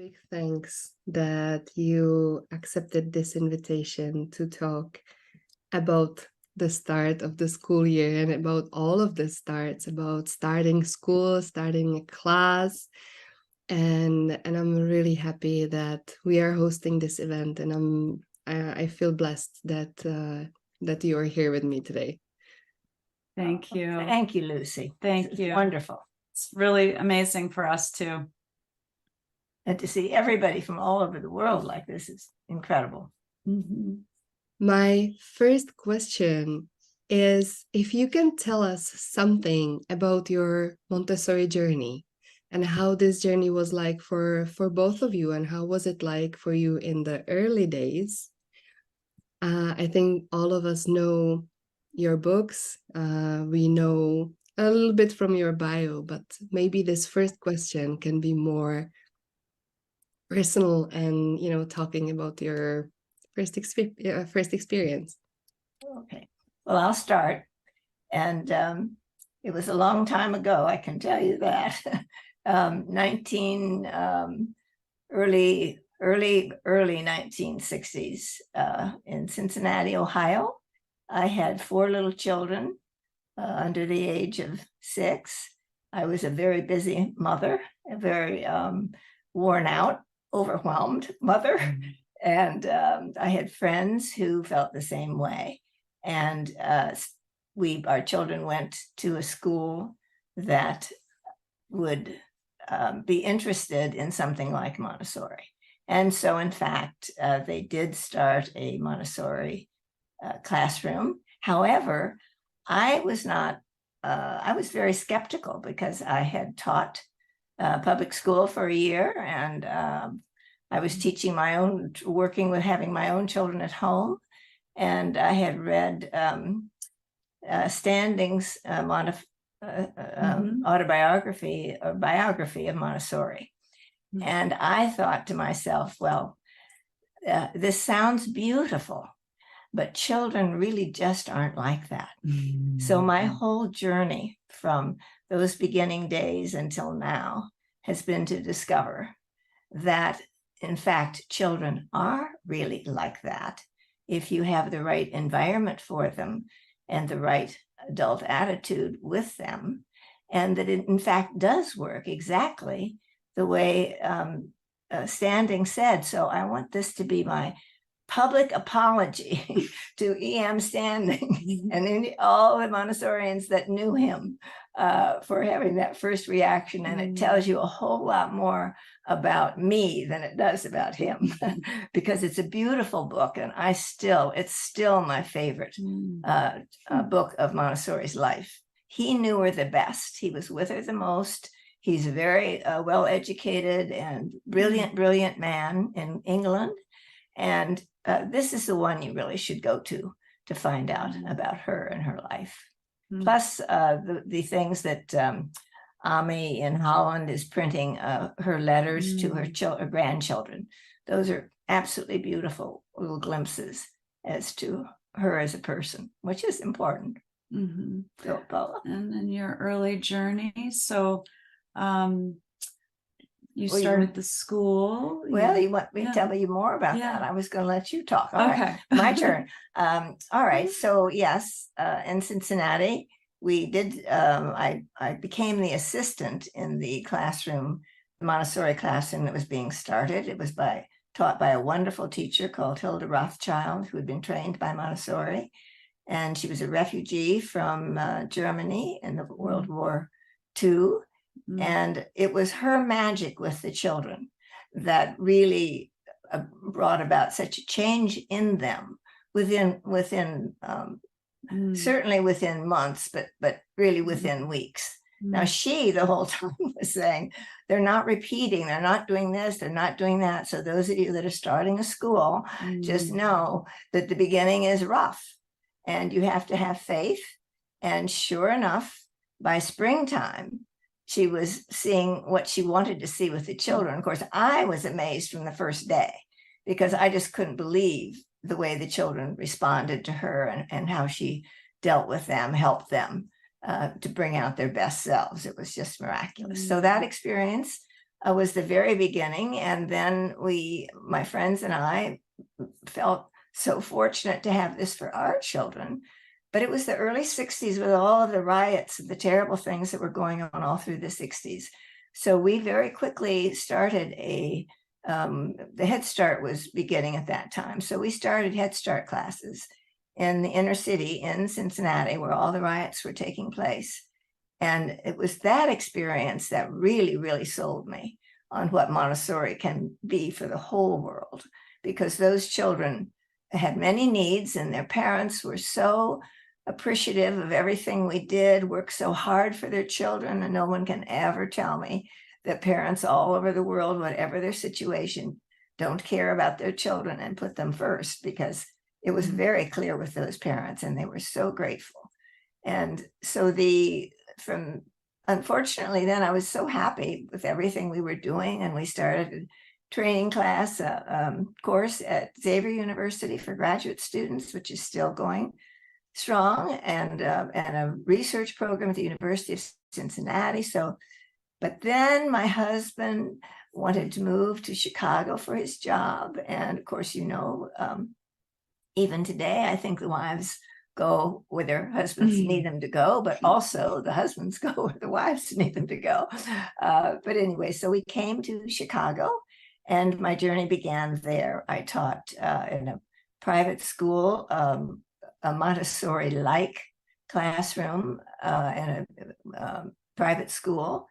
big thanks that you accepted this invitation to talk about the start of the school year and about all of the starts, about starting school, starting a class. And I'm really happy that we are hosting this event, and I feel blessed that you are here with me today. Thank you. Thank you, Lucy. Thank you. Wonderful. It's really amazing for us too. And to see everybody from all over the world like this is incredible. Mm-hmm. My first question is if you can tell us something about your Montessori journey and how this journey was like for both of you, and how was it like for you in the early days. I think all of us know your books. We know a little bit from your bio, but maybe this first question can be more personal and, talking about your first experience. Okay. Well, I'll start. And it was a long time ago, I can tell you that. Early 1960s in Cincinnati, Ohio. I had 4 little children under the age of 6. I was a very busy mother, a very worn out, overwhelmed mother. And I had friends who felt the same way. And our children went to a school that would be interested in something like Montessori. And so, in fact, they did start a Montessori classroom. However, I was very skeptical because I had taught public school for a year, and I was teaching having my own children at home. And I had read Standing's autobiography or biography of Montessori. Mm-hmm. And I thought to myself, well, this sounds beautiful, but children really just aren't like that. Mm-hmm. So my whole journey from those beginning days until now has been to discover that, in fact, children are really like that if you have the right environment for them and the right adult attitude with them, and that it in fact does work exactly the way Standing said. So I want this to be my public apology to E.M. Standing and all the Montessorians that knew him for having that first reaction. And it tells you a whole lot more about me than it does about him, because it's a beautiful book, and it's still my favorite book of Montessori's life. He knew her the best. He was with her the most. He's a very well-educated and brilliant man in England. And this is the one you really should go to find out about her and her life. Plus the things that Ami in Holland is printing her letters to her grandchildren. Those are absolutely beautiful little glimpses as to her as a person, which is important. Mm-hmm. So, Paula. And then your early journey. So you started the school. Well, you want me to tell you more about that? I was going to let you talk. All okay. Right, my turn. All right. So yes, in Cincinnati, we did. I became the assistant in the classroom, the Montessori classroom that was being started. It was taught by a wonderful teacher called Hilda Rothschild, who had been trained by Montessori, and she was a refugee from Germany in the World War II. And it was her magic with the children that really brought about such a change in them within certainly within months, but really within weeks. Now she the whole time was saying, they're not repeating, they're not doing this, they're not doing that. So those of you that are starting a school, just know that the beginning is rough and you have to have faith. And sure enough, by springtime, she was seeing what she wanted to see with the children. Of course, I was amazed from the first day because I just couldn't believe the way the children responded to her and how she dealt with them, helped them to bring out their best selves. It was just miraculous. So that experience was the very beginning. And then my friends and I felt so fortunate to have this for our children. But it was the early 60s with all of the riots, the terrible things that were going on all through the 60s. So we very quickly started the Head Start was beginning at that time. So we started Head Start classes in the inner city in Cincinnati, where all the riots were taking place. And it was that experience that really, really sold me on what Montessori can be for the whole world, because those children had many needs and their parents were so appreciative of everything we did, worked so hard for their children. And no one can ever tell me that parents all over the world, whatever their situation, don't care about their children and put them first, because it was very clear with those parents and they were so grateful. And so unfortunately, then I was so happy with everything we were doing, and we started a training class course at Xavier University for graduate students, which is still going strong, and a research program at the University of Cincinnati. But then my husband wanted to move to Chicago for his job. And of course, even today, I think the wives go where their husbands need them to go, but also the husbands go where the wives need them to go. But anyway, so we came to Chicago and my journey began there. I taught in a private school, a Montessori-like classroom in a private school.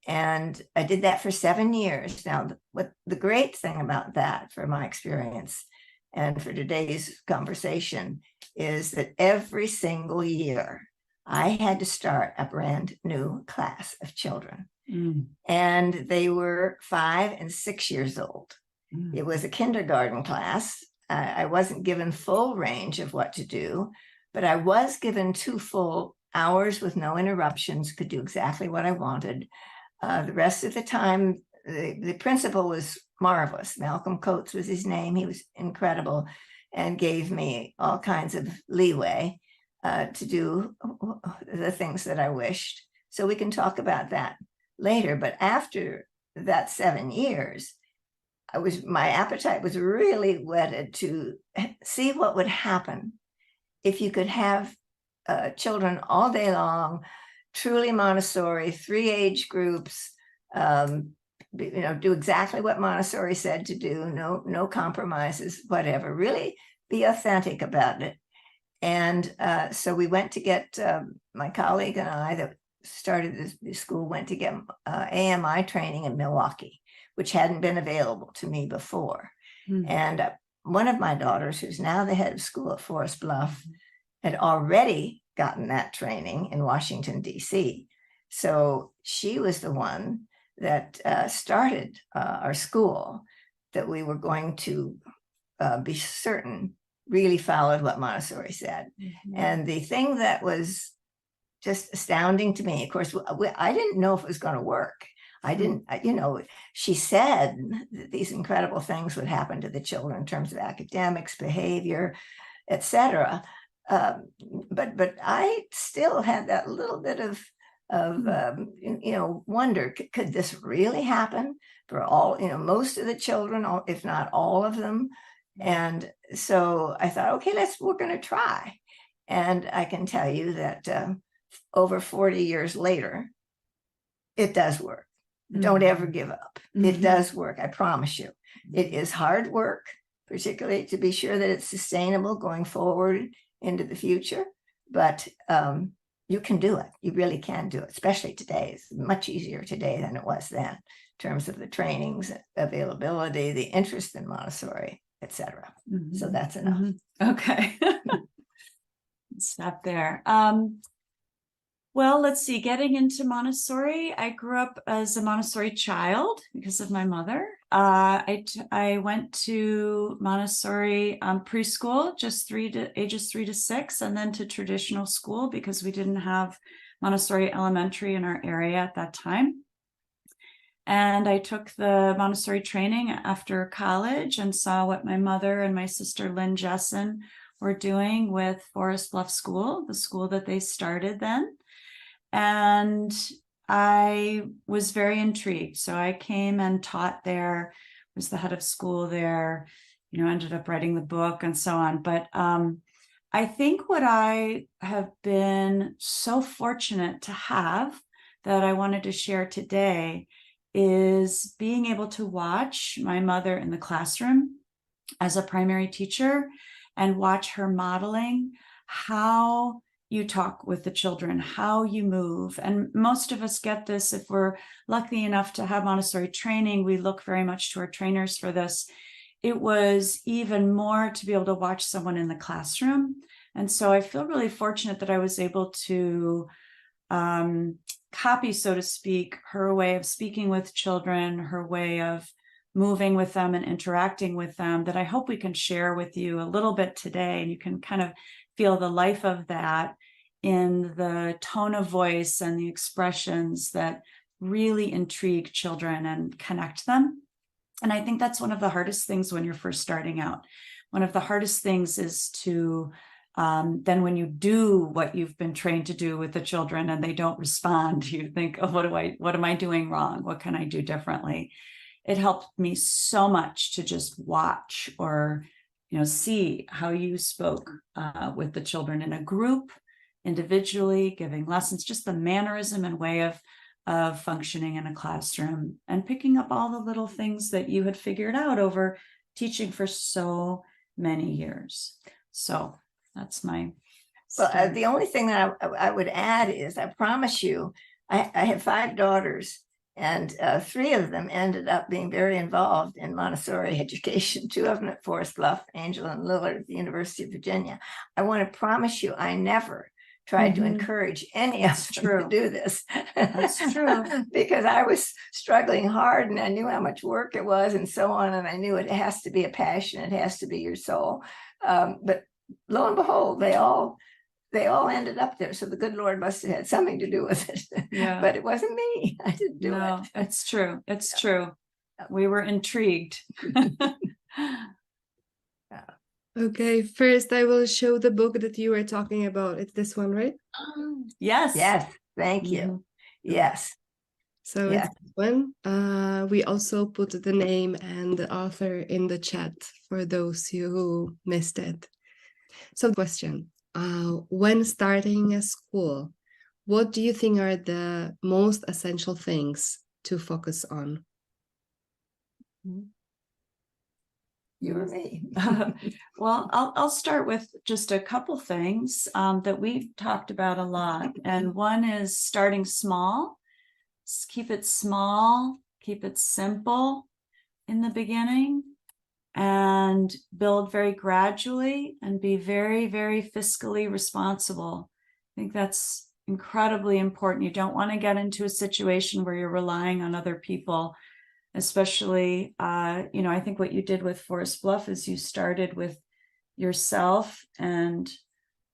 And I did that for 7 years. Now, what the great thing about that, for my experience and for today's conversation, is that every single year I had to start a brand new class of children. And they were 5 and 6 years old. It was a kindergarten class. I wasn't given full range of what to do, but I was given 2 full hours with no interruptions, could do exactly what I wanted. The rest of the time, the principal was marvelous. Malcolm Coates was his name. He was incredible and gave me all kinds of leeway to do the things that I wished. So we can talk about that later. But after that 7 years, my appetite was really whetted to see what would happen if you could have children all day long, truly Montessori, 3 age groups, do exactly what Montessori said to do, no compromises, whatever, really be authentic about it. And so we went to get, my colleague and I that started this school went to get AMI training in Milwaukee, which hadn't been available to me before. And one of my daughters, who's now the head of school at Forest Bluff, had already gotten that training in Washington, D.C. So she was the one that started our school, that we were going to be certain really followed what Montessori said. And the thing that was just astounding to me, of course, I didn't know if it was going to work. I didn't, she said that these incredible things would happen to the children in terms of academics, behavior, etc. But I still had that little bit of wonder, could this really happen for all, most of the children, if not all of them? And so I thought, okay, we're going to try. And I can tell you that over 40 years later, it does work. Don't ever give up. It does work. I promise you. It is hard work, particularly to be sure that it's sustainable going forward into the future. But you can do it. You really can do it, especially today. It's much easier today than it was then in terms of the trainings, availability, the interest in Montessori, etc. So that's enough. Okay. Stop there. Well, let's see, getting into Montessori, I grew up as a Montessori child because of my mother. I went to Montessori preschool, just ages 3 to 6, and then to traditional school because we didn't have Montessori elementary in our area at that time. And I took the Montessori training after college and saw what my mother and my sister Lynn Jessen were doing with Forest Bluff School, the school that they started then. And I was very intrigued. So I came and taught there, was the head of school there, ended up writing the book and so on. But I think what I have been so fortunate to have that I wanted to share today is being able to watch my mother in the classroom as a primary teacher and watch her modeling how you talk with the children, how you move. And most of us get this if we're lucky enough to have Montessori training. We look very much to our trainers for this. It was even more to be able to watch someone in the classroom. And so I feel really fortunate that I was able to copy, so to speak, her way of speaking with children, her way of moving with them and interacting with them, that I hope we can share with you a little bit today. And you can kind of feel the life of that in the tone of voice and the expressions that really intrigue children and connect them. And I think that's one of the hardest things when you're first starting out. One of the hardest things is to then when you do what you've been trained to do with the children and they don't respond, you think, oh, what am I doing wrong? What can I do differently? It helped me so much to just watch or, see how you spoke with the children in a group, individually, giving lessons, just the mannerism and way of functioning in a classroom and picking up all the little things that you had figured out over teaching for so many years. So that's my Well, the only thing that I would add is, I promise you, I have 5 daughters, and 3 of them ended up being very involved in Montessori education. 2 of them at Forest Bluff, Angel and Lillard at the University of Virginia. I want to promise you, I never tried to encourage any of them to do this. That's true. Because I was struggling hard, and I knew how much work it was and so on. And I knew it has to be a passion. It has to be your soul. But lo and behold, they all ended up there. So the good Lord must have had something to do with it. Yeah. But it wasn't me. I didn't do it. It's true. It's true. We were intrigued. Okay, first I will show the book that you were talking about. It's this one, right? Yes. Yes. Thank you. Yes. So it's this one. We also put the name and the author in the chat for those who missed it. So question, when starting a school, what do you think are the most essential things to focus on? You or me? Well, I'll start with just a couple things that we've talked about a lot. And one is starting small. Keep it small, keep it simple in the beginning, and build very gradually and be very, very fiscally responsible. I think that's incredibly important. You don't want to get into a situation where you're relying on other people, especially, I think what you did with Forest Bluff is you started with yourself and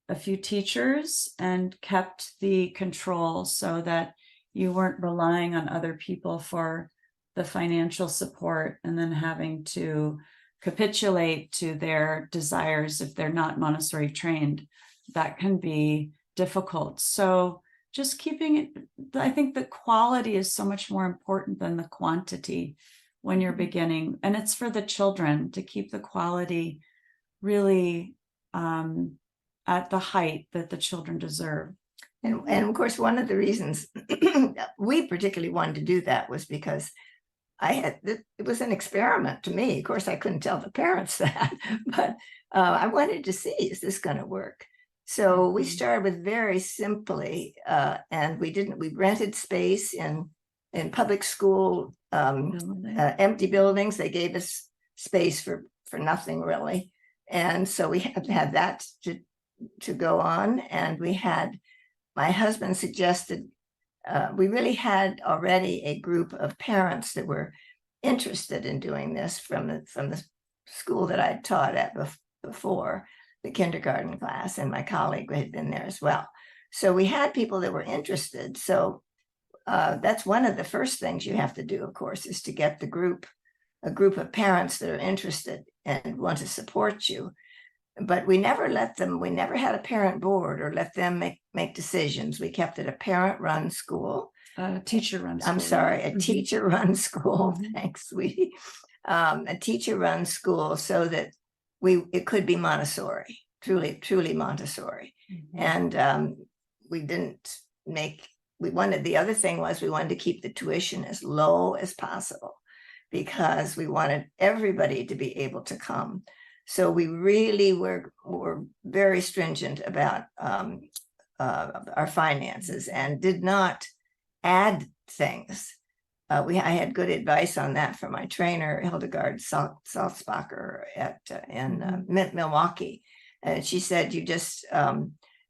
a few teachers and kept the control so that you weren't relying on other people for the financial support and then having to capitulate to their desires if they're not Montessori trained. That can be difficult. So just keeping it, I think the quality is so much more important than the quantity when you're beginning. And it's for the children to keep the quality really at the height that the children deserve. And of course, one of the reasons we particularly wanted to do that was because it was an experiment to me. Of course, I couldn't tell the parents that, but I wanted to see, is this going to work? So we started with very simply, and we rented space in public school, empty buildings. They gave us space for nothing really. And so we had to have that to go on. And my husband suggested, we really had already a group of parents that were interested in doing this from the school that I'd taught at before, the kindergarten class, and my colleague had been there as well. So we had people that were interested. So that's one of the first things you have to do, of course, is to get a group of parents that are interested and want to support you. But we never had a parent board or let them make decisions. We kept it a parent-run school. teacher-run school. I'm sorry, a Mhm. teacher-run school. Mhm. Thanks, sweetie. A teacher-run school so that it could be Montessori, truly Montessori. Mhm. And the other thing was we wanted to keep the tuition as low as possible because we wanted everybody to be able to come. So we really were very stringent about our finances and did not add things. I had good advice on that from my trainer, Hildegard Salzbacher in Milwaukee. And she said, you just,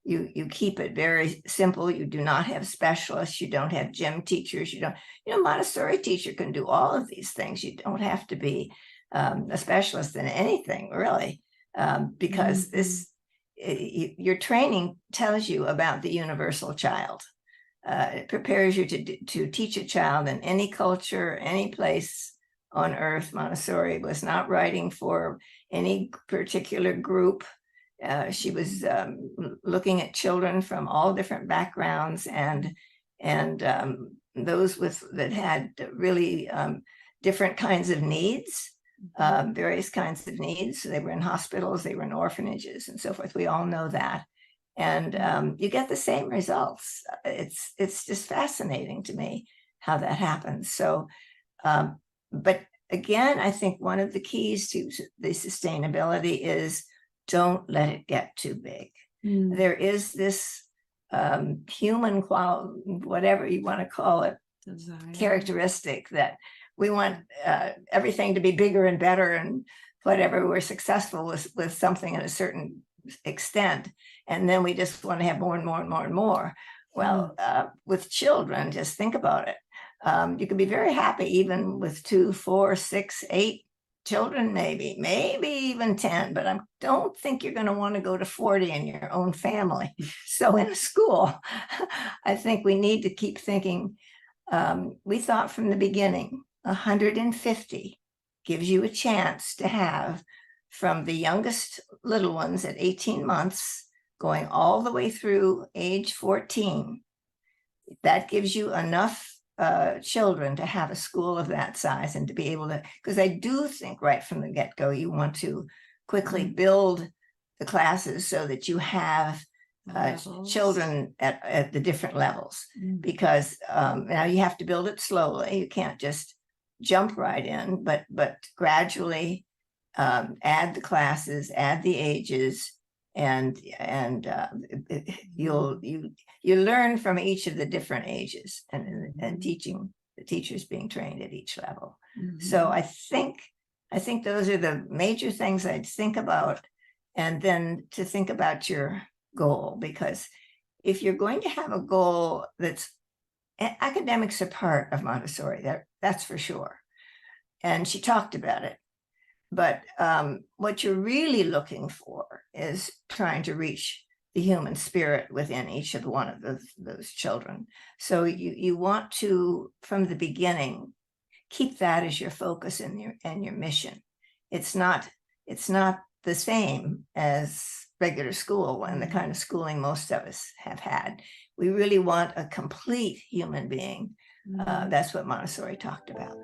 you keep it very simple. You do not have specialists. You don't have gym teachers. Montessori teacher can do all of these things. You don't have to be a specialist in anything, really, because your training tells you about the universal child. It prepares you to teach a child in any culture, any place on earth. Montessori was not writing for any particular group. She was looking at children from all different backgrounds and those that had really different kinds of needs, various kinds of needs. So they were in hospitals, they were in orphanages, and so forth. We all know that. And you get the same results. It's just fascinating to me how that happens. So, but again, I think one of the keys to the sustainability is don't let it get too big. There is this human quality, whatever you want to call it, characteristic that we want everything to be bigger and better, and whatever we're successful with something at a certain extent, and then we just want to have more and more and more and more. Well, with children, just think about it. You can be very happy even with 2, 4, 6, 8 children, maybe even 10, but I don't think you're going to want to go to 40 in your own family. So in a school, I think we need to keep thinking. We thought from the beginning, 150 gives you a chance to have from the youngest little ones at 18 months going all the way through age 14. That gives you enough children to have a school of that size and to be able to, because I do think right from the get-go, you want to quickly build the classes so that you have children at the different levels, because now you have to build it slowly. You can't just jump right in, but gradually add the classes, add the ages, and you learn from each of the different ages, and teaching the teachers being trained at each level. So I think those are the major things I'd think about, and then to think about your goal, because if you're going to have a goal that's academics are part of Montessori, that's for sure, and she talked about it. But what you're really looking for is trying to reach the human spirit within each of one of those children. So you want to, from the beginning, keep that as your focus and your mission. It's not the same as regular school and the kind of schooling most of us have had. We really want a complete human being. That's what Montessori talked about.